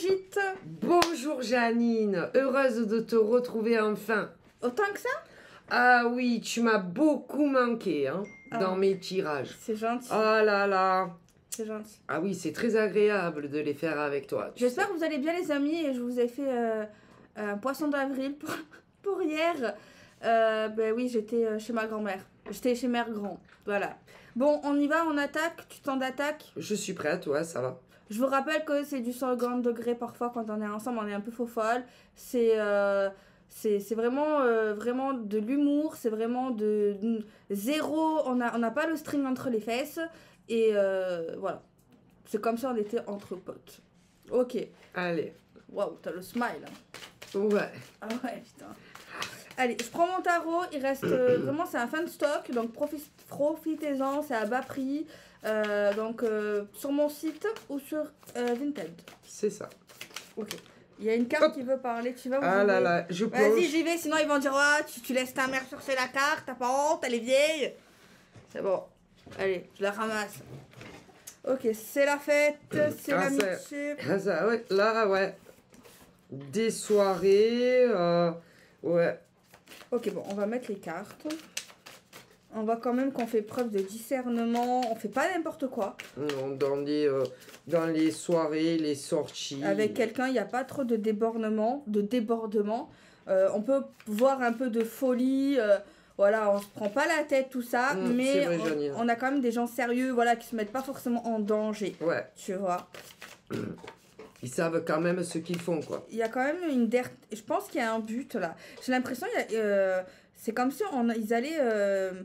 Brigitte. Bonjour Janine, heureuse de te retrouver enfin. Autant que ça? Ah oui, tu m'as beaucoup manqué dans mes tirages. C'est gentil. Oh là là. C'est gentil. Ah oui, c'est très agréable de les faire avec toi. J'espère que vous allez bien les amis et je vous ai fait un poisson d'avril pour hier. Ben oui, j'étais chez ma grand-mère. J'étais chez Mère Grand. Voilà. Bon, on y va, on attaque. Tu t'en attaques? Je suis prête, ouais, ça va. Je vous rappelle que c'est du 150 degrés parfois quand on est ensemble, on est un peu faux folle. C'est vraiment, vraiment de l'humour, c'est vraiment de zéro, on n'a pas le string entre les fesses. Et voilà. C'est comme ça on était entre potes. Ok. Allez. Waouh, t'as le smile. Ouais. Ah ouais, putain. Allez, je prends mon tarot, il reste vraiment, c'est un fin de stock, donc profitez-en, c'est à bas prix. Donc sur mon site ou sur Vinted. C'est ça. Ok. Il y a une carte qui veut parler, tu vas où? Ah là là, je pense. Vas-y, j'y vais, sinon ils vont dire ah, tu laisses ta mère chercher la carte, t'as pas honte, elle est vieille. C'est bon. Allez, je la ramasse. Ok, c'est la fête, c'est l'amitié. Ça, ouais, là, ouais. Des soirées, ouais. Ok, bon, on va mettre les cartes. On voit quand même qu'on fait preuve de discernement. On fait pas n'importe quoi. Dans les soirées, les sorties. Avec quelqu'un, il n'y a pas trop de débordement. On peut voir un peu de folie. Voilà, on se prend pas la tête, tout ça. Mais vrai, on a quand même des gens sérieux, voilà, qui se mettent pas forcément en danger. Ouais. Tu vois. Ils savent quand même ce qu'ils font, quoi. Il y a quand même je pense qu'il y a un but, là. J'ai l'impression c'est comme si ils allaient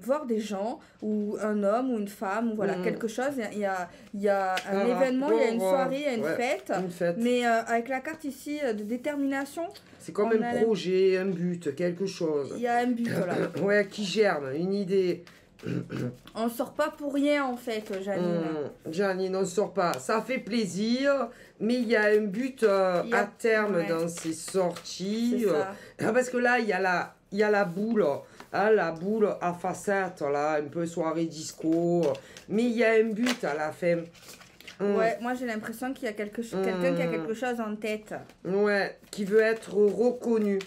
voir des gens, ou un homme, ou une femme, ou voilà, quelque chose. Il y a un événement, il y a une soirée, il y a une fête. Mais avec la carte ici de détermination... C'est comme un projet, un but, quelque chose. Il y a un but, là. Ouais, qui germe, une idée. On sort pas pour rien, en fait, Janine. Janine, on sort pas. Ça fait plaisir, mais il y a un but à terme dans ces sorties. Parce que là, il y a la boule. La boule à facettes, là, un peu soirée disco. Mais il y a un but à la fin. Ouais, moi j'ai l'impression qu'il y a quelqu'un qui a quelque chose en tête. Ouais, qui veut être reconnu.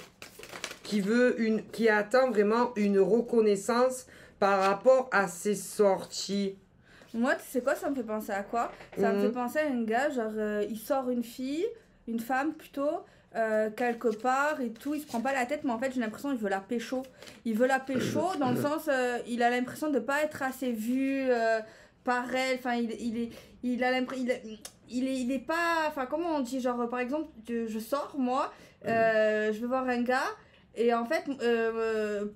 Qui attend vraiment une reconnaissance par rapport à ses sorties. Moi, tu sais quoi, ça me fait penser à quoi? Ça me fait penser à un gars, genre, il sort une femme plutôt, quelque part et tout, il se prend pas la tête, mais en fait, j'ai l'impression qu'il veut la pécho. Il veut la pécho dans le sens, il a l'impression de pas être assez vu par elle, enfin, il a l'impression... Il est pas... Enfin, comment on dit? Genre, par exemple, je sors, moi, je vais voir un gars... Et en fait,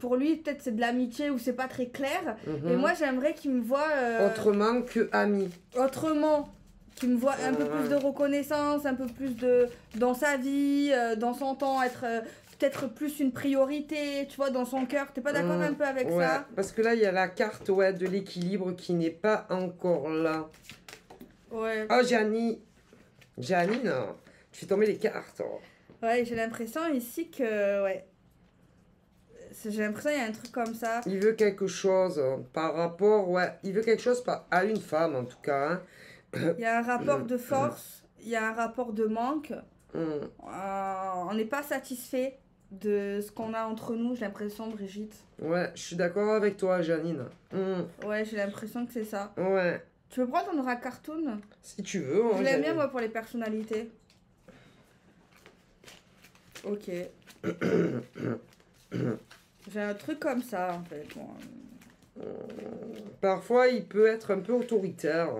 pour lui, peut-être c'est de l'amitié ou c'est pas très clair. Et moi, j'aimerais qu'il me voit... autrement que ami. Autrement. Qu'il me voit un peu plus de reconnaissance, un peu plus dans sa vie, dans son temps, être peut-être plus une priorité, tu vois, dans son cœur. T'es pas d'accord un peu avec ça? Parce que là, il y a la carte de l'équilibre qui n'est pas encore là. Ouais. Oh, Janine, tu fais tomber les cartes. Ouais, j'ai l'impression ici que... Ouais. J'ai l'impression qu'il y a un truc comme ça. Il veut quelque chose par rapport... Ouais, il veut quelque chose à une femme, en tout cas. Il y a un rapport de force, il y a un rapport de manque. On n'est pas satisfait de ce qu'on a entre nous, j'ai l'impression, Brigitte. Ouais, je suis d'accord avec toi, Janine. Ouais, j'ai l'impression que c'est ça. Ouais. Tu veux prendre ton aura cartoon? Si tu veux. Je l'aime bien, moi, pour les personnalités. Ok. J'ai un truc comme ça, en fait. Moi. Parfois, il peut être un peu autoritaire.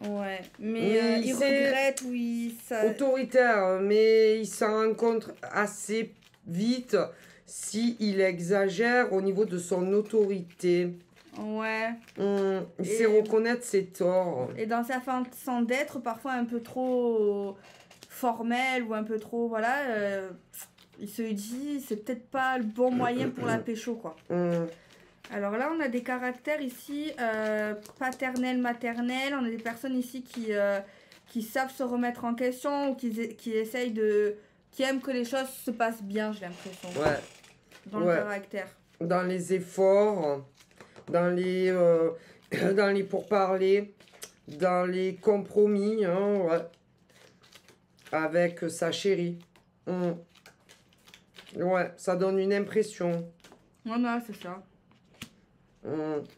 Ouais, mais il regrette, oui. Ça... Autoritaire, mais il s'en rend compte assez vite s'il exagère au niveau de son autorité. Ouais. Il sait reconnaître ses torts. Et dans sa façon d'être, parfois un peu trop formel ou un peu trop, voilà, il se dit, c'est peut-être pas le bon moyen pour la pécho, quoi. Alors là, on a des caractères ici, paternels, maternels. On a des personnes ici qui savent se remettre en question ou qui essayent de... qui aiment que les choses se passent bien, j'ai l'impression. Ouais. Dans le caractère. Dans les efforts, dans les pourparlers, dans les compromis, hein, ouais. avec sa chérie. Ouais, ça donne une impression. Non, c'est ça.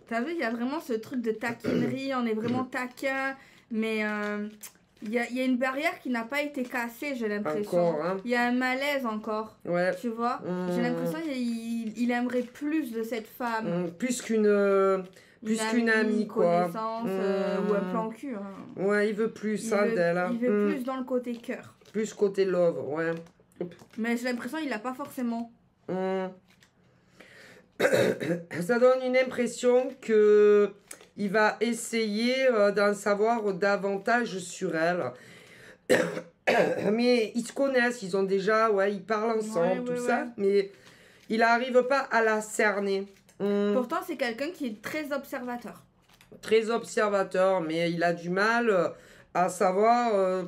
T'as vu, il y a vraiment ce truc de taquinerie, on est vraiment taquin, mais il y a une barrière qui n'a pas été cassée, j'ai l'impression. Encore, hein. Il y a un malaise encore, ouais. Tu vois. J'ai l'impression qu'il aimerait plus de cette femme. Plus qu'une amie, quoi. Connaissance, ou un plan cul. Hein. Ouais, il veut plus ça d'elle. Il veut plus dans le côté cœur. Plus côté love, ouais. Mais j'ai l'impression qu'il l'a pas forcément. Ça donne une impression que il va essayer d'en savoir davantage sur elle. Mais ils se connaissent, ils ont déjà, ils parlent ensemble, tout ça. Mais il n'arrive pas à la cerner. Pourtant, c'est quelqu'un qui est très observateur. Très observateur, mais il a du mal à savoir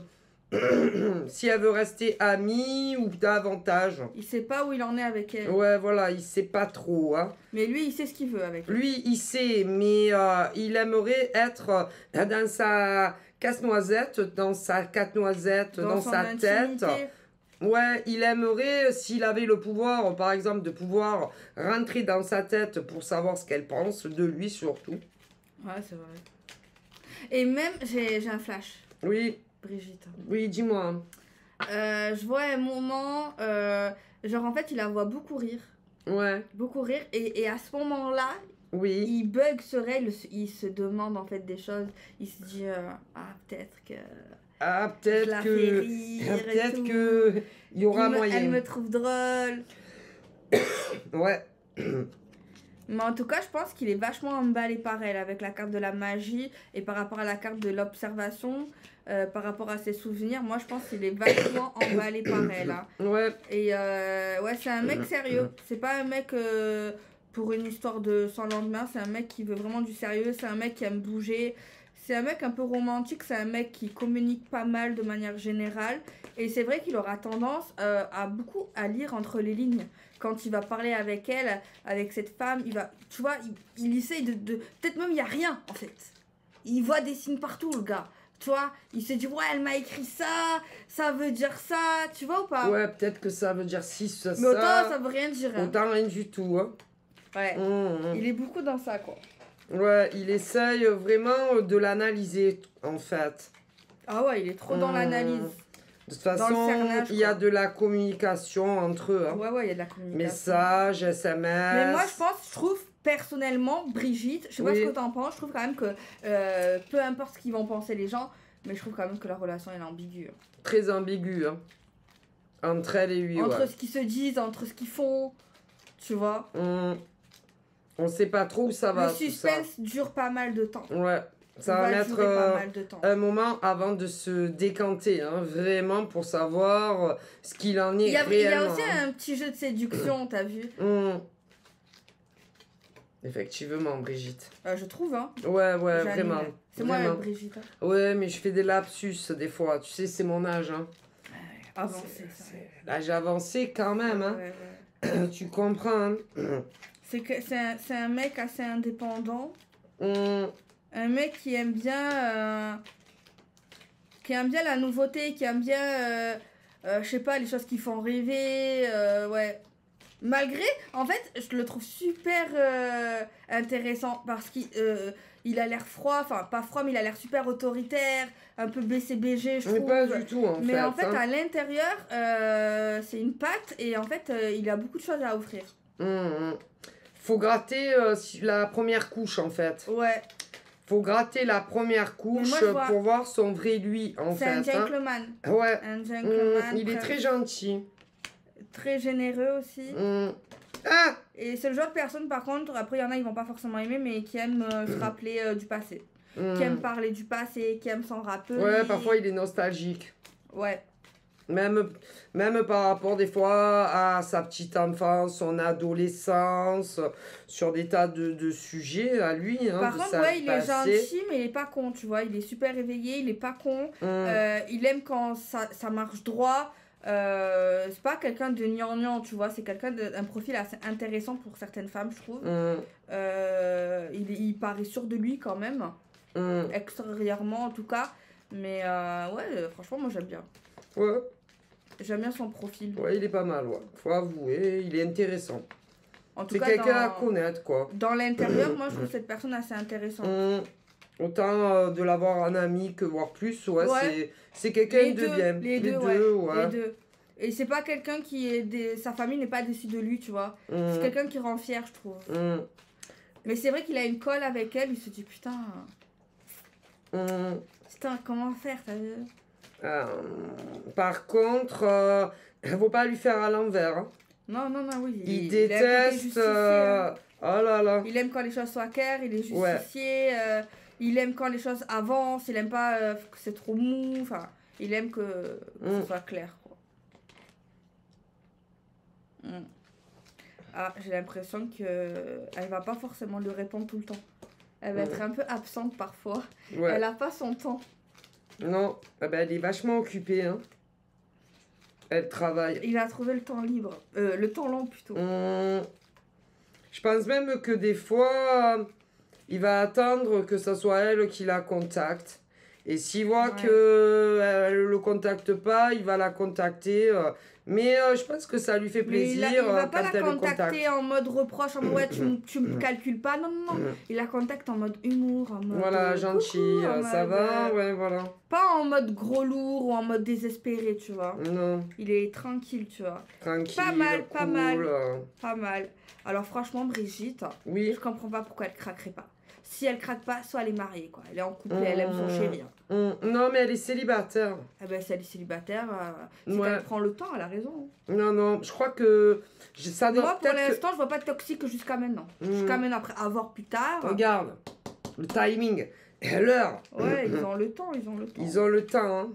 si elle veut rester amie ou davantage. Il sait pas où il en est avec elle. Ouais, voilà, il sait pas trop. Hein. Mais lui, il sait ce qu'il veut avec elle. Lui, il sait, mais il aimerait être dans sa casse-noisette, dans sa tête. Ouais, il aimerait, s'il avait le pouvoir, par exemple, de pouvoir rentrer dans sa tête pour savoir ce qu'elle pense de lui, surtout. Ouais, c'est vrai. Et même, j'ai un flash. Oui. Brigitte. Oui, dis-moi. Je vois un moment, genre en fait, il la voit beaucoup rire. Ouais. Beaucoup rire. Et à ce moment-là, il bug sur elle, il se demande en fait des choses. Il se dit, peut-être que... peut-être que il y aura moyen. Elle me trouve drôle. Ouais. Mais en tout cas, je pense qu'il est vachement emballé par elle avec la carte de la magie et par rapport à la carte de l'observation, par rapport à ses souvenirs. Moi, je pense qu'il est vachement emballé par elle. Hein. Ouais. Et c'est un mec sérieux. C'est pas un mec pour une histoire de sans lendemain. C'est un mec qui veut vraiment du sérieux. C'est un mec qui aime bouger. C'est un mec un peu romantique. C'est un mec qui communique pas mal de manière générale. Et c'est vrai qu'il aura tendance à lire entre les lignes. Quand il va parler avec elle, avec cette femme, tu vois, il essaye de... Peut-être même il n'y a rien, en fait. Il voit des signes partout, le gars. Tu vois, il se dit, ouais, elle m'a écrit ça, ça veut dire ça, tu vois ou pas? Ouais, peut-être que ça veut dire ça. Mais autant, ça veut rien dire. Hein. Autant rien du tout, hein. Ouais, il est beaucoup dans ça, quoi. Ouais, il essaye vraiment de l'analyser, en fait. Ah ouais, il est trop dans l'analyse. De toute façon, il y a de la communication entre eux. Hein. Ouais, il y a de la communication. Messages, SMS. Mais moi, je trouve, personnellement, Brigitte, je sais pas ce que t'en penses, je trouve quand même que, peu importe ce qu'ils vont penser les gens, mais je trouve quand même que leur relation est ambiguë. Très ambiguë, hein. Entre elle et lui, Entre ce qu'ils se disent, entre ce qu'ils font, tu vois. On sait pas trop où ça va. Le suspense dure pas mal de temps. Ouais. Ça va mettre un moment avant de se décanter, hein, vraiment, pour savoir ce qu'il en est réellement. Il y a aussi un petit jeu de séduction, t'as vu? Effectivement, Brigitte. Je trouve, hein. Ouais, vraiment. C'est moi avec Brigitte. Hein. Ouais, mais je fais des lapsus des fois. Tu sais, c'est mon âge, hein. Avancé, l'âge avancé quand même, hein. Ouais. Tu comprends, hein. C'est un mec assez indépendant. Un mec qui aime bien la nouveauté, qui aime bien je sais pas, les choses qui font rêver, ouais. Malgré, en fait, je le trouve super intéressant parce qu'il a l'air froid, enfin pas froid, mais il a l'air super autoritaire, un peu BCBG, je trouve. Mais pas du tout, en fait. Mais en fait, hein. à l'intérieur, c'est une pâte et en fait, il a beaucoup de choses à offrir. Faut gratter la première couche, en fait. Ouais. Faut gratter la première couche pour voir son vrai lui, en fait. C'est un gentleman. Hein. Ouais. Un gentleman. Il est très gentil. Très généreux aussi. Ah! Et c'est le genre de personne, par contre, après il y en a, ils vont pas forcément aimer, mais qui aiment se rappeler du passé. Qui aiment parler du passé, qui aiment s'en rappeler. Ouais, parfois il est nostalgique. Ouais. Même par rapport des fois à sa petite enfance, son adolescence, sur des tas de sujets à lui. Hein, par contre, ouais, il est gentil, mais il est pas con, tu vois. Il est super éveillé, il est pas con. Il aime quand ça marche droit. C'est pas quelqu'un de gnangnan, tu vois. C'est quelqu'un d'un profil assez intéressant pour certaines femmes, je trouve. Il paraît sûr de lui quand même. Extérieurement, en tout cas. Mais ouais, franchement, moi j'aime bien. Ouais. J'aime bien son profil. Ouais, il est pas mal, ouais. Faut avouer, il est intéressant. C'est quelqu'un à connaître, quoi. Dans l'intérieur, moi, je trouve cette personne assez intéressante. Autant de l'avoir en ami que voir plus, ouais. C'est quelqu'un de bien. Les deux, ouais. Les deux. Et c'est pas quelqu'un qui est... Sa famille n'est pas déçue de lui, tu vois. C'est quelqu'un qui rend fier, je trouve. Mais c'est vrai qu'il a une colle avec elle, il se dit, putain... Putain, comment faire, t'as vu? Par contre, il faut pas lui faire à l'envers. Hein. Non, oui. Il déteste... Oh là là. Il aime quand les choses soient claires, il est justicier. Il aime quand les choses avancent, il aime pas que c'est trop mou. Enfin, il aime que ce soit clair, quoi. Ah, j'ai l'impression qu'elle va pas forcément lui répondre tout le temps. Elle va être un peu absente parfois. Ouais. Elle a pas son temps. Non, elle est vachement occupée, hein. Elle travaille. Il a trouvé le temps libre. Le temps long, plutôt. Je pense même que des fois, il va attendre que ce soit elle qui la contacte. Et s'il voit qu'elle ne le contacte pas, il va la contacter. Mais je pense que ça lui fait plaisir. Il va pas la contacter en mode reproche, en mode ouais, tu me calcules pas. Non. Il la contacte en mode humour, en mode. Voilà, gentil, ça va, ouais, voilà. Pas en mode gros lourd ou en mode désespéré, tu vois. Non. Il est tranquille, tu vois. Tranquille. Pas mal. Alors, franchement, Brigitte, je comprends pas pourquoi elle craquerait pas. Si elle craque pas, soit elle est mariée, quoi. Elle est en couple et elle aime son chéri. Non, mais elle est célibataire. Eh ben, si elle est célibataire, c'est qu'elle prend le temps, elle a raison. Non, je crois que... Moi, pour l'instant, je vois pas de toxique jusqu'à maintenant. Jusqu'à maintenant, après, à voir plus tard. Regarde, le timing et l'heure. Ouais, ils ont le temps. Ils ont le temps, hein.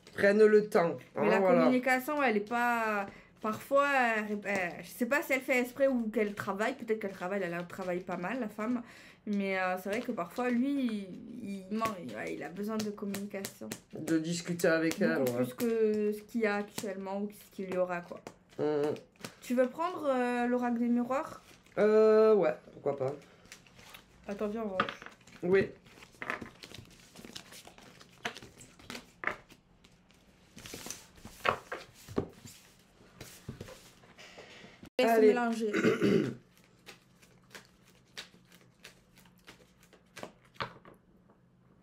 Ils prennent le temps. Mais la communication, elle est pas... Parfois, je sais pas si elle fait exprès ou qu'elle travaille. Peut-être qu'elle travaille, elle travaille pas mal, la femme. Mais c'est vrai que parfois, lui, il a besoin de communication. De discuter avec elle, plus que ce qu'il y a actuellement ou ce qu'il y aura, quoi. Tu veux prendre l'oracle des miroirs? Ouais, pourquoi pas. Attends, viens, on va... Oui. Laisse mélanger.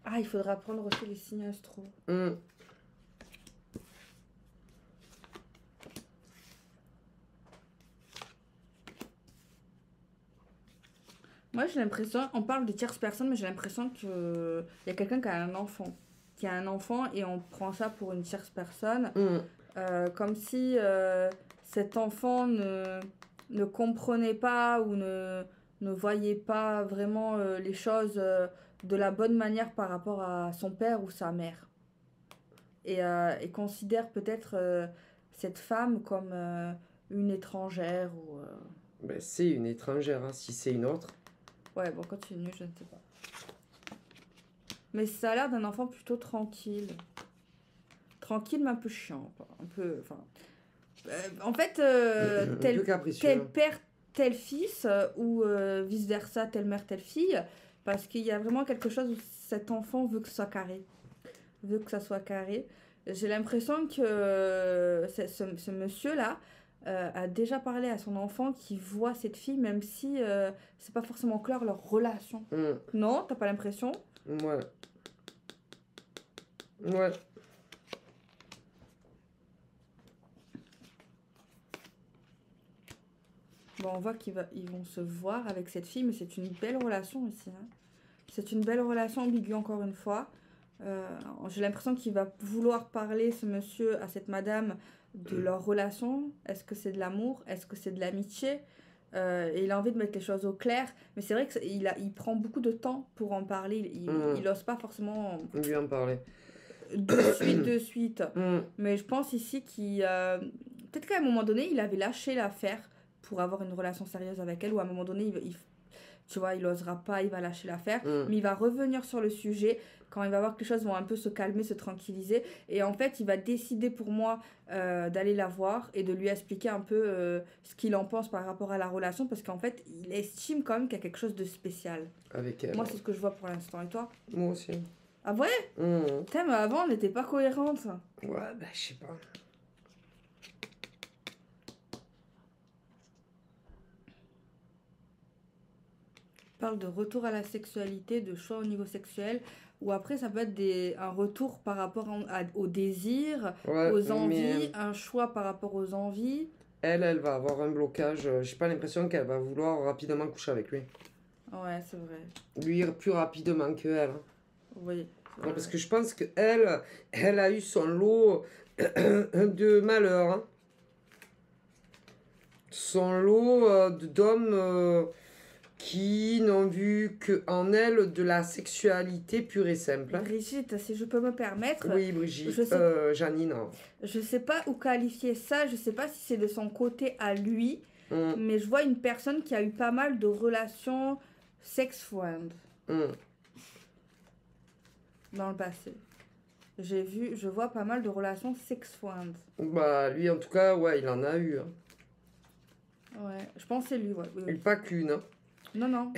Ah, il faudra prendre aussi les signes astro. Moi, j'ai l'impression, on parle de tierce personne, mais j'ai l'impression qu'il y a quelqu'un qui a un enfant. Qui a un enfant et on prend ça pour une tierce personne. Comme si cet enfant ne comprenait pas ou ne voyait pas vraiment les choses de la bonne manière par rapport à son père ou sa mère. Et considère peut-être cette femme comme une étrangère ou... Ben, c'est une étrangère, hein, si c'est une autre. Ouais, bon, continue, je ne sais pas. Mais ça a l'air d'un enfant plutôt tranquille. Tranquille, mais un peu chiant. Un peu... Enfin... en fait, tel père, tel fils, ou vice-versa, telle mère, telle fille, parce qu'il y a vraiment quelque chose où cet enfant veut que ce soit carré. Veut que ça soit carré. J'ai l'impression que ce monsieur-là a déjà parlé à son enfant qui voit cette fille, même si c'est pas forcément clair leur relation. Non, t'as pas l'impression? Ouais. Bon, on voit qu'ils vont se voir avec cette fille, mais c'est une belle relation aussi. Hein. C'est une belle relation ambiguë, encore une fois. J'ai l'impression qu'il va vouloir parler, ce monsieur, à cette madame, de leur relation. Est-ce que c'est de l'amour? Est-ce que c'est de l'amitié? Et il a envie de mettre les choses au clair. Mais c'est vrai qu'il prend beaucoup de temps pour en parler. Il n'ose pas forcément... lui en parler. De suite. Mais je pense ici qu'il... peut-être qu'à un moment donné, il avait lâché l'affaire pour avoir une relation sérieuse avec elle, ou à un moment donné, tu vois, il n'osera pas, il va lâcher l'affaire, mais il va revenir sur le sujet quand il va voir que les choses vont un peu se calmer, se tranquilliser, et en fait, il va décider pour moi d'aller la voir et de lui expliquer un peu ce qu'il en pense par rapport à la relation, parce qu'en fait, il estime quand même qu'il y a quelque chose de spécial. Avec elle. Moi, c'est ce que je vois pour l'instant, et toi? Moi aussi. Ah ouais? Putain, mais avant, on n'était pas cohérente. Ouais, bah, je sais pas. Parle de retour à la sexualité, de choix au niveau sexuel, ou après ça peut être un retour par rapport au désir, aux envies, un choix par rapport aux envies. Elle va avoir un blocage. J'ai pas l'impression qu'elle va vouloir rapidement coucher avec lui. Ouais, c'est vrai. Lui plus rapidement que elle. Oui. Ouais, parce que je pense que elle a eu son lot de malheur. Hein. Son lot d'hommes qui n'ont vu qu'en elle de la sexualité pure et simple. Brigitte, si je peux me permettre. Oui, Brigitte, Janine. Je sais pas où qualifier ça, je sais pas si c'est de son côté à lui, mais je vois une personne qui a eu pas mal de relations sex-friend dans le passé. Je vois pas mal de relations sex-friend. Bah, lui en tout cas, ouais, il en a eu. Hein. Ouais, je pense que c'est lui, ouais. Oui. Et pas qu'une. Hein. Non.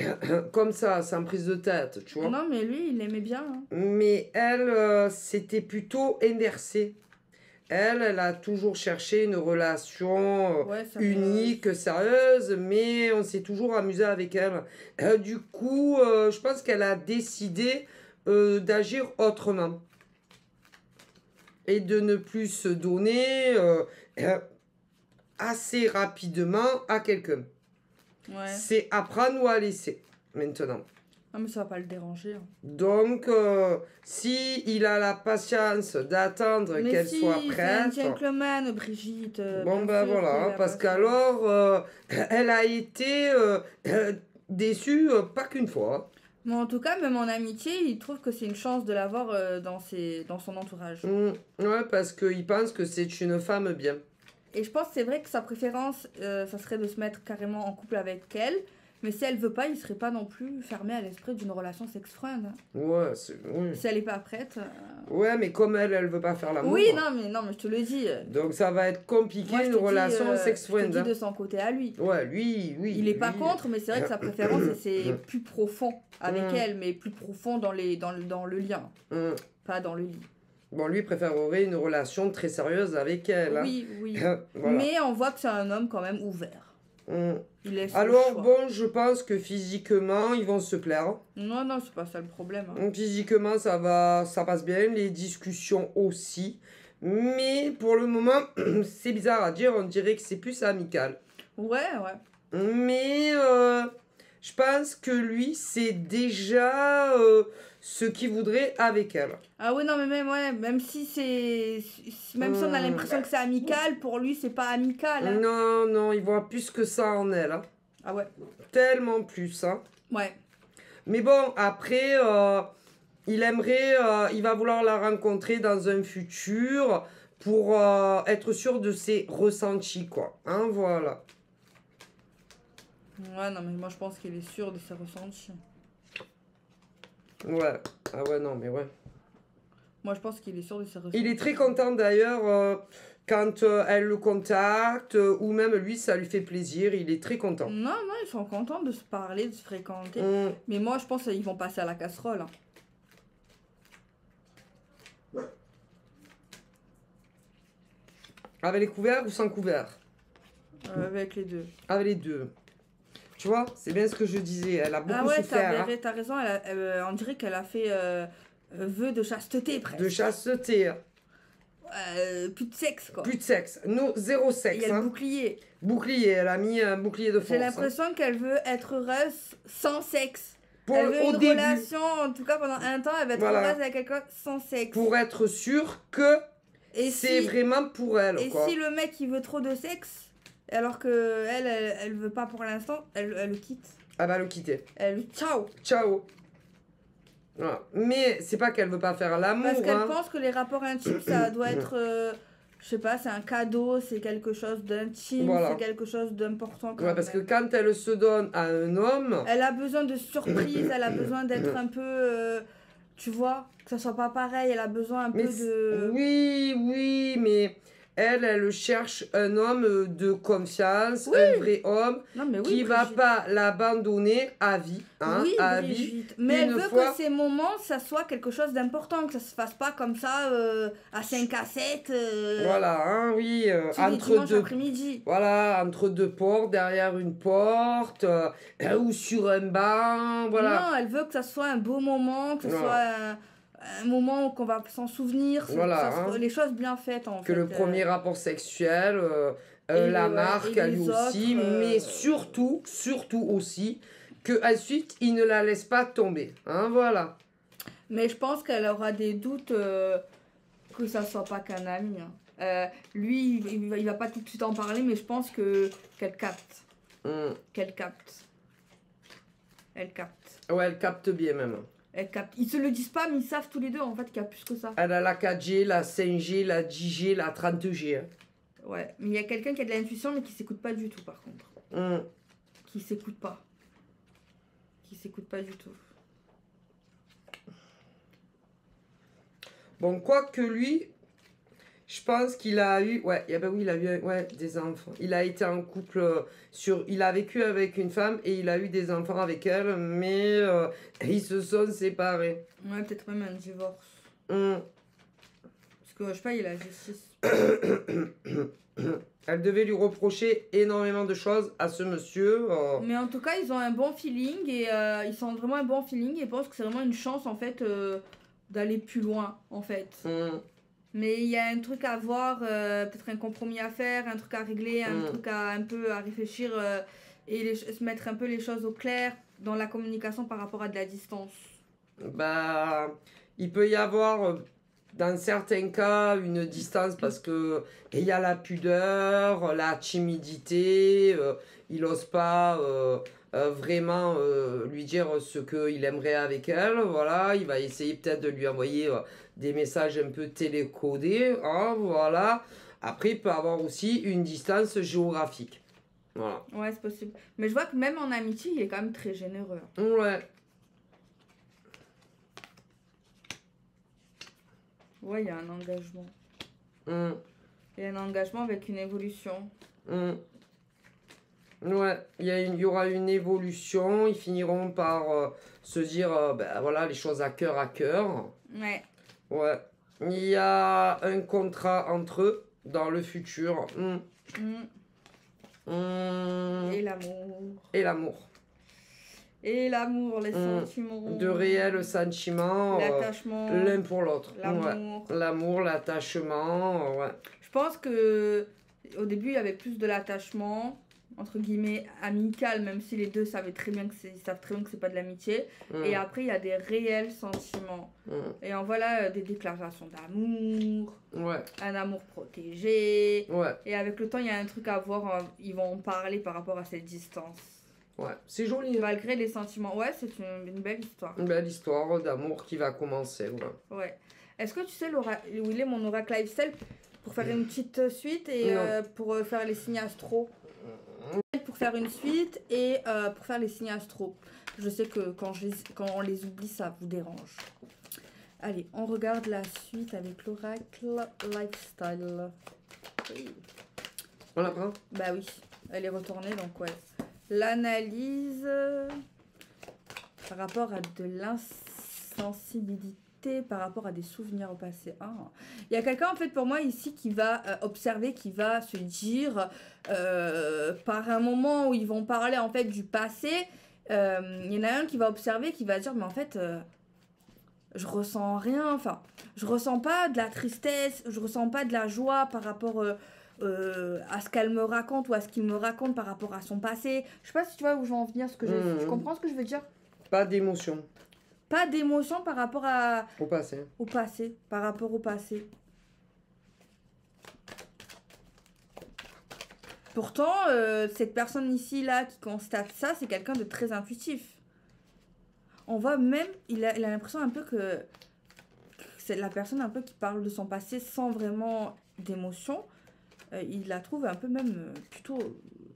Comme ça, sans prise de tête, tu vois. Non, mais lui, il aimait bien. Hein. Mais elle, c'était plutôt inversé. Elle a toujours cherché une relation unique, sérieuse, mais on s'est toujours amusé avec elle. Du coup, je pense qu'elle a décidé d'agir autrement. Et de ne plus se donner assez rapidement à quelqu'un. Ouais. C'est à prendre ou à laisser, maintenant. Non, mais ça va pas le déranger. Hein. Donc, si il a la patience d'attendre qu'elle soit prête... c'est un gentleman, Brigitte. Bon, ben voilà, parce qu'alors, elle a été déçue pas qu'une fois. Mais en tout cas, même en amitié, il trouve que c'est une chance de l'avoir dans son entourage. Ouais, parce qu'il pense que c'est une femme bien. Et je pense que c'est vrai que sa préférence, ça serait de se mettre carrément en couple avec elle. Mais si elle veut pas, il serait pas non plus fermé à l'esprit d'une relation sex-friend. Ouais, oui. Si elle est pas prête. Ouais, mais comme elle veut pas faire l'amour. Oui, non, mais je te le dis. Donc ça va être compliqué, une relation sex-friend. Je te dis de son côté à lui. Ouais, lui. Il est pas contre, mais c'est vrai que sa préférence, c'est plus profond avec elle, mais plus profond dans le lien. Pas dans le lit. Bon, lui préférerait une relation très sérieuse avec elle. Oui. Voilà. Mais on voit que c'est un homme quand même ouvert. Il laisse alors, bon, je pense que physiquement, ils vont se plaire. Non, c'est pas ça le problème. Hein. Physiquement, ça passe bien. Les discussions aussi. Mais pour le moment, c'est bizarre à dire. On dirait que c'est plus amical. Ouais. Mais je pense que lui, c'est déjà ce qu'il voudrait avec elle. Ah oui, non, mais même si même si on a l'impression que c'est amical, pour lui, c'est pas amical. Hein. Non, il voit plus que ça en elle. Hein. Ah ouais. Tellement plus. Hein. Ouais. Mais bon, après, il va vouloir la rencontrer dans un futur pour être sûr de ses ressentis, quoi. Hein, voilà. Ouais, non, mais moi, je pense qu'il est sûr de ses ressentis. Ouais. Ah ouais, non, mais ouais. Moi, je pense qu'il est sûr de ses ressentis. Il est très content, d'ailleurs, quand elle le contacte, ou même lui, ça lui fait plaisir. Il est très content. Non, ils sont contents de se parler, de se fréquenter. Mais moi, je pense qu'ils vont passer à la casserole. Hein. Avec les couverts ou sans couverts? Avec les deux. Avec les deux. Tu vois, c'est bien ce que je disais. Elle a beaucoup souffert. Ah ouais, t'as raison. On dirait qu'elle a fait vœu de chasteté, presque. De chasteté. Plus de sexe, quoi. Plus de sexe. Zéro sexe. Il y a le bouclier. Bouclier, elle a mis un bouclier de force. J'ai l'impression qu'elle veut être heureuse sans sexe. Elle veut une début. Relation, en tout cas pendant un temps, elle va être heureuse avec quelqu'un sans sexe. Pour être sûre que c'est vraiment pour elle. Et si le mec il veut trop de sexe, alors que elle veut pas pour l'instant, elle le quitte. Elle va le quitter. Elle ciao. Voilà. Mais c'est pas qu'elle veut pas faire l'amour. Parce qu'elle pense que les rapports intimes, ça doit être, je sais pas, c'est un cadeau, c'est quelque chose d'intime, c'est quelque chose d'important. Ouais, parce que quand elle se donne à un homme, elle a besoin de surprise, elle a besoin d'être un peu, tu vois, que ça soit pas pareil, elle a besoin un peu de. Oui, mais Elle cherche un homme de confiance, un vrai homme qui va pas l'abandonner à vie. Hein, oui, à Brigitte. Mais elle veut que ces moments, ça soit quelque chose d'important, que ça se fasse pas comme ça à 5 à 7. Voilà, hein, oui. Entre deux portes, derrière une porte, ou sur un banc, voilà. Non, elle veut que ça soit un beau moment, que ce soit un moment qu'on va s'en souvenir, les choses bien faites en fait. Que le premier rapport sexuel la marque à lui aussi, mais surtout aussi, qu'ensuite il ne la laisse pas tomber. Hein, voilà. Mais je pense qu'elle aura des doutes que ça soit pas qu'un ami. Hein. Lui, il va pas tout de suite en parler, mais je pense qu'elle capte. Qu'elle capte. Elle capte. Ouais, elle capte bien même. Elle capte. Ils se le disent pas, mais ils savent tous les deux en fait qu'il y a plus que ça. Elle a la 4G, la 5G, la 10G, la 30G. Hein. Ouais, mais il y a quelqu'un qui a de l'intuition mais qui s'écoute pas du tout par contre. Qui s'écoute pas. Qui s'écoute pas du tout. Bon, quoique lui, je pense qu'il a eu... Ouais, il a eu des enfants. Il a été en couple il a vécu avec une femme et il a eu des enfants avec elle, mais ils se sont séparés. Ouais, peut-être même un divorce. Parce que, je sais pas, il a justice. Elle devait lui reprocher énormément de choses à ce monsieur. Mais en tout cas, ils ont un bon feeling et ils sentent vraiment un bon feeling et pensent que c'est vraiment une chance en fait d'aller plus loin en fait. Mais il y a un truc à voir, peut-être un compromis à faire, un truc à régler, un truc un peu à réfléchir et se mettre un peu les choses au clair dans la communication par rapport à de la distance. Bah, il peut y avoir dans certains cas une distance parce que il y a la pudeur, la timidité, il n'ose pas vraiment lui dire ce qu'il aimerait avec elle, voilà, il va essayer peut-être de lui envoyer des messages un peu télécodés, hein, voilà. Après, il peut avoir aussi une distance géographique. Voilà. Ouais, c'est possible. Mais je vois que même en amitié, il est quand même très généreux. Ouais. Ouais, il y a un engagement. Il y a un engagement avec une évolution. Ouais, il y aura une évolution. Ils finiront par se dire, voilà, les choses à cœur. Ouais. Ouais. Il y a un contrat entre eux dans le futur. Et l'amour. Et l'amour. Et l'amour, les sentiments. De réels sentiments. L'attachement. L'un pour l'autre. L'amour. Ouais. L'amour, l'attachement. Ouais. Je pense que au début, il y avait plus de l'attachement, entre guillemets, amical, même si les deux savaient très bien que c'est pas de l'amitié. Et après, il y a des réels sentiments. Et en voilà des déclarations d'amour. Ouais. Un amour protégé. Ouais. Et avec le temps, il y a un truc à voir. Ils vont en parler par rapport à cette distance. Ouais, c'est joli. Malgré les sentiments. Ouais, c'est une belle histoire. Une belle histoire d'amour qui va commencer. Ouais. Est-ce que tu sais où il est mon oracle lifestyle pour faire une petite suite et pour faire les signes astro? Pour faire une suite et pour faire les signes astro. Je sais que quand on les oublie, ça vous dérange. Allez, on regarde la suite avec l'oracle lifestyle. Oui. On la prend? Bah oui, elle est retournée, donc ouais. L'analyse par rapport à de l'insensibilité, par rapport à des souvenirs au passé. Il y a quelqu'un en fait pour moi ici qui va observer, qui va se dire par un moment où ils vont parler en fait du passé, il y en a un qui va observer, qui va dire mais en fait je ressens rien, enfin je ressens pas de la tristesse, je ressens pas de la joie par rapport à ce qu'elle me raconte ou à ce qu'il me raconte par rapport à son passé. Je sais pas si tu vois où je veux en venir, tu comprends ce que je veux dire? Pas d'émotion. Pas d'émotion par rapport au passé. Au passé, par rapport au passé. Pourtant, cette personne ici, là, qui constate ça, c'est quelqu'un de très intuitif. On voit même, il a l'impression un peu que c'est la personne un peu qui parle de son passé sans vraiment d'émotion. Il la trouve un peu même plutôt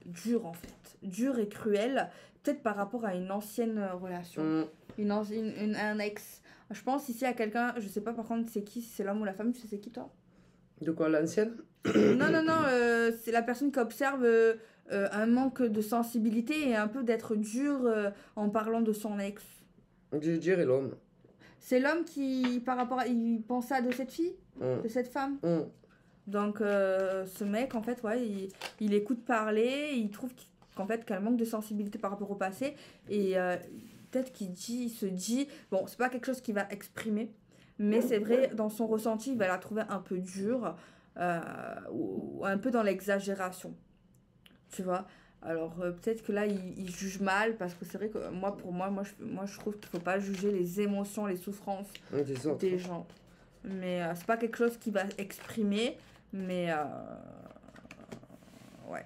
dure en fait. Dure et cruelle. Peut-être par rapport à une ancienne relation. Un ex. Je pense ici à quelqu'un, je sais pas par contre c'est qui, si c'est l'homme ou la femme, tu sais c'est qui toi? De quoi, l'ancienne? Non, c'est la personne qui observe un manque de sensibilité et un peu d'être dur en parlant de son ex. Je dirais l'homme. C'est l'homme qui, par rapport à... Il pense ça de cette fille, de cette femme. Donc, ce mec, en fait, ouais, il écoute parler, il trouve qu'en fait, qu'elle manque de sensibilité par rapport au passé. Et peut-être il se dit... Bon, c'est pas quelque chose qu'il va exprimer, mais c'est vrai, dans son ressenti, il va la trouver un peu dure, ou un peu dans l'exagération. Tu vois? Alors, peut-être que là, il juge mal, parce que c'est vrai que pour moi, je trouve qu'il faut pas juger les émotions, les souffrances des gens. Mais c'est pas quelque chose qu'il va exprimer, mais ouais.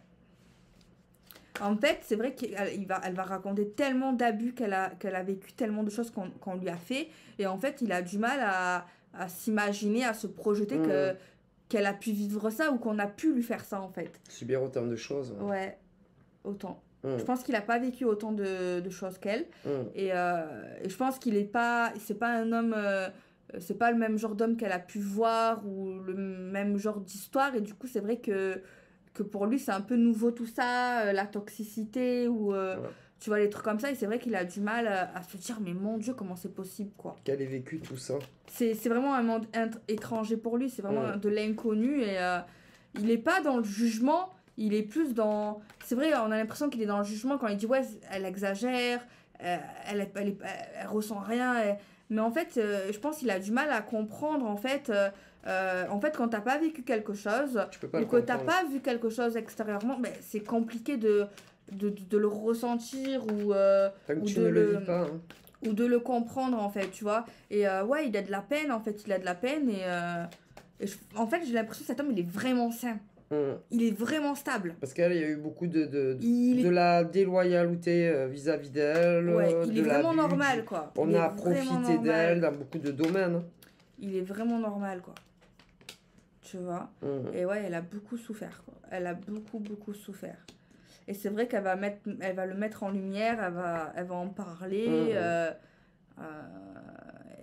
En fait, c'est vrai qu'elle va raconter tellement d'abus qu'elle a vécu, tellement de choses qu'on lui a fait, et en fait, il a du mal à s'imaginer, à se projeter qu'elle a pu vivre ça, ou qu'on a pu lui faire ça, en fait. Subir autant de choses. Ouais, autant. Je pense qu'il a pas vécu autant de choses qu'elle. Et je pense qu'il est pas... C'est pas un homme... c'est pas le même genre d'homme qu'elle a pu voir, ou le même genre d'histoire. Et du coup, c'est vrai que pour lui, c'est un peu nouveau tout ça, la toxicité, ou... Tu vois, les trucs comme ça. Et c'est vrai qu'il a du mal à se dire, mais mon Dieu, comment c'est possible, quoi. Qu'elle ait vécu tout ça. C'est vraiment un monde étranger pour lui. C'est vraiment de l'inconnu. Et il est pas dans le jugement... Il est plus dans... C'est vrai, on a l'impression qu'il est dans le jugement quand il dit, ouais, elle exagère, elle ressent rien. Mais en fait, je pense qu'il a du mal à comprendre, en fait, quand t'as pas vécu quelque chose, ou que t'as pas vu quelque chose extérieurement, ben, c'est compliqué de le ressentir, ou tu ne le vis pas, hein. Ou de le comprendre, en fait, tu vois. Et ouais, il a de la peine, en fait, en fait, j'ai l'impression que cet homme, il est vraiment sain. Il est vraiment stable. Parce qu'il y a eu beaucoup de la déloyauté vis-à-vis d'elle. Ouais, il est vraiment normal, quoi. On a profité d'elle dans beaucoup de domaines. Il est vraiment normal, quoi. Tu vois. Et ouais, elle a beaucoup souffert, quoi. Elle a beaucoup souffert. Et c'est vrai qu'elle va le mettre en lumière, elle va en parler.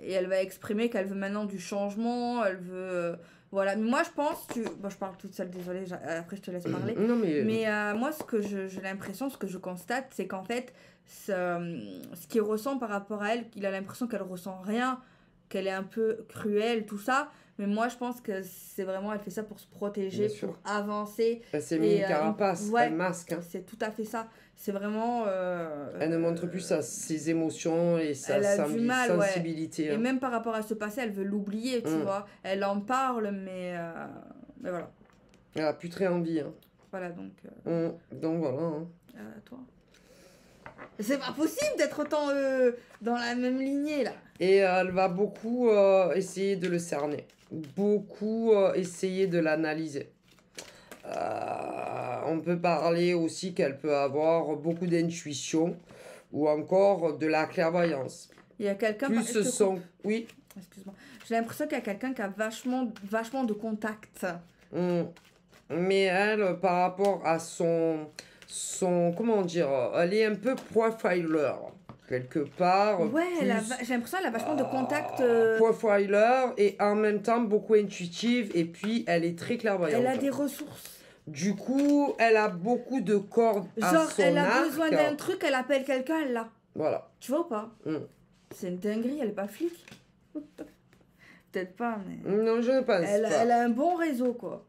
Et elle va exprimer qu'elle veut maintenant du changement, elle veut... Voilà, mais moi je pense, bon, je parle toute seule, désolée, après je te laisse parler. Non, mais moi, ce que j'ai l'impression, ce que je constate, c'est qu'en fait, ce qu'il ressent par rapport à elle, il a l'impression qu'elle ressent rien, qu'elle est un peu cruelle, tout ça. Mais moi, je pense que c'est vraiment, elle fait ça pour se protéger, pour avancer. C'est mis une carapace, un masque. Hein. C'est tout à fait ça. C'est vraiment... elle ne montre plus ses émotions et sa sensibilité. Ouais. Et même par rapport à ce passé, elle veut l'oublier, tu vois. Elle en parle, mais voilà. Elle a plus très envie. Hein. Voilà, donc... donc voilà. Hein. Toi. C'est pas possible d'être autant dans la même lignée, là. Et elle va beaucoup essayer de le cerner. Beaucoup essayer de l'analyser. On peut parler aussi qu'elle peut avoir beaucoup d'intuition ou encore de la clairvoyance. Il y a quelqu'un... Oui. Excuse-moi. J'ai l'impression qu'il y a quelqu'un qui a vachement de contact. Mais elle, par rapport à son... Comment dire, elle est un peu profiler. Quelque part. Ouais, j'ai l'impression qu'elle a vachement de contact. Profiler et en même temps beaucoup intuitive, et puis elle est très clairvoyante. Elle a des ressources. Du coup, elle a beaucoup de cordes à son arc. Elle a besoin d'un truc, elle appelle quelqu'un, elle l'a. Voilà. Tu vois ou pas? C'est une dinguerie, elle est pas flic. Peut-être pas, mais... Non, je ne pense pas. Elle a un bon réseau, quoi.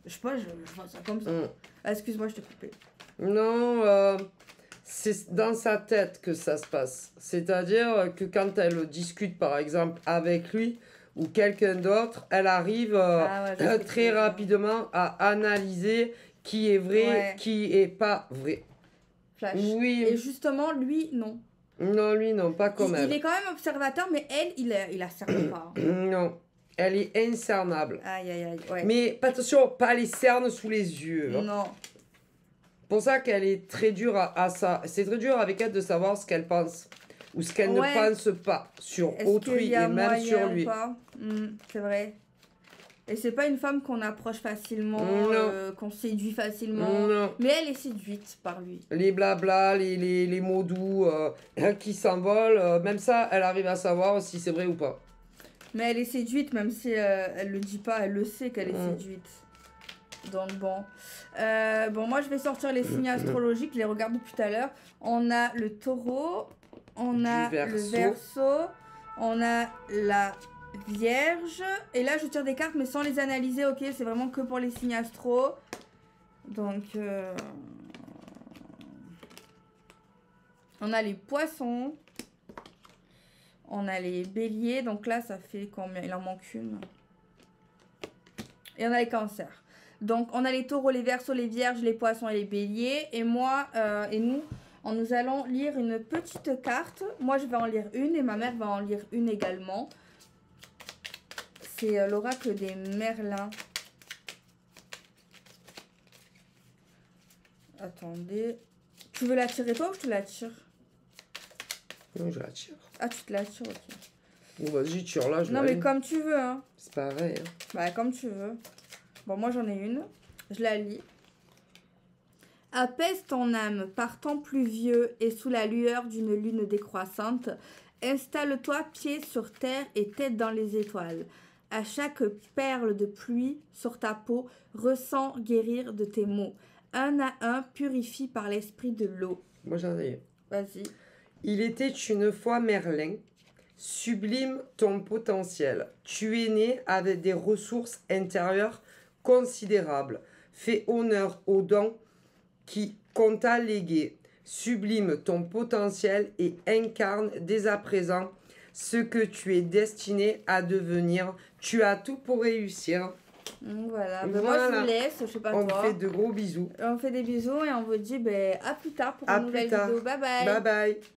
Je sais pas, je vois ça comme ça. Excuse-moi, je t'ai coupé. Non, c'est dans sa tête que ça se passe. C'est-à-dire que quand elle discute, par exemple, avec lui ou quelqu'un d'autre, elle arrive très rapidement à analyser qui est vrai, qui est pas vrai. Flash. Oui. Et justement, lui, non. Non, lui, non, pas comme elle. Il est quand même observateur, mais elle, il la cerne pas. Non. Elle est incernable. Aïe, ouais. Mais attention, pas les cernes sous les yeux. Hein. Non. Pour ça qu'elle est très dure à ça. C'est très dur avec elle de savoir ce qu'elle pense. Ou ce qu'elle ne pense pas sur autrui et même sur lui. C'est vrai. Et c'est pas une femme qu'on approche facilement, qu'on séduit facilement. Non. Mais elle est séduite par lui. Les blabla, les mots doux qui s'envolent, même ça, elle arrive à savoir si c'est vrai ou pas. Mais elle est séduite, même si elle le dit pas, elle le sait qu'elle est séduite. Donc bon. Bon, moi je vais sortir les signes astrologiques, je les regarde depuis tout à l'heure. On a le taureau, on a le verseau, on a la vierge. Et là je tire des cartes mais sans les analyser, ok? C'est vraiment que pour les signes astro. Donc on a les poissons. On a les béliers, donc là ça fait combien? Il en manque une. Et on a les cancers. Donc on a les taureaux, les verseaux, les vierges, les poissons et les béliers. Et moi et nous allons lire une petite carte. Moi je vais en lire une et ma mère va en lire une également. C'est l'oracle des Merlins. Attendez. Tu veux la tirer toi ou je te la tire? Non, je la tire. Ah, tu te la tires, ok. Bon, vas-y, tire là. Non, mais comme tu veux, hein. C'est pareil. Hein. Bah, comme tu veux. Bon, moi, j'en ai une. Je la lis. Apaise ton âme par temps pluvieux et sous la lueur d'une lune décroissante. Installe-toi pied sur terre et tête dans les étoiles. À chaque perle de pluie sur ta peau, ressens guérir de tes maux. Un à un, purifie par l'esprit de l'eau. Moi, j'en ai une. Vas-y. Il était une fois Merlin, sublime ton potentiel. Tu es né avec des ressources intérieures considérables. Fais honneur aux dons qu'on t'a légués. Sublime ton potentiel et incarne dès à présent ce que tu es destiné à devenir. Tu as tout pour réussir. Voilà, ben moi je vous laisse, je sais pas toi. On fait de gros bisous. On fait des bisous et on vous dit à plus tard pour une nouvelle vidéo. Bye bye. Bye bye.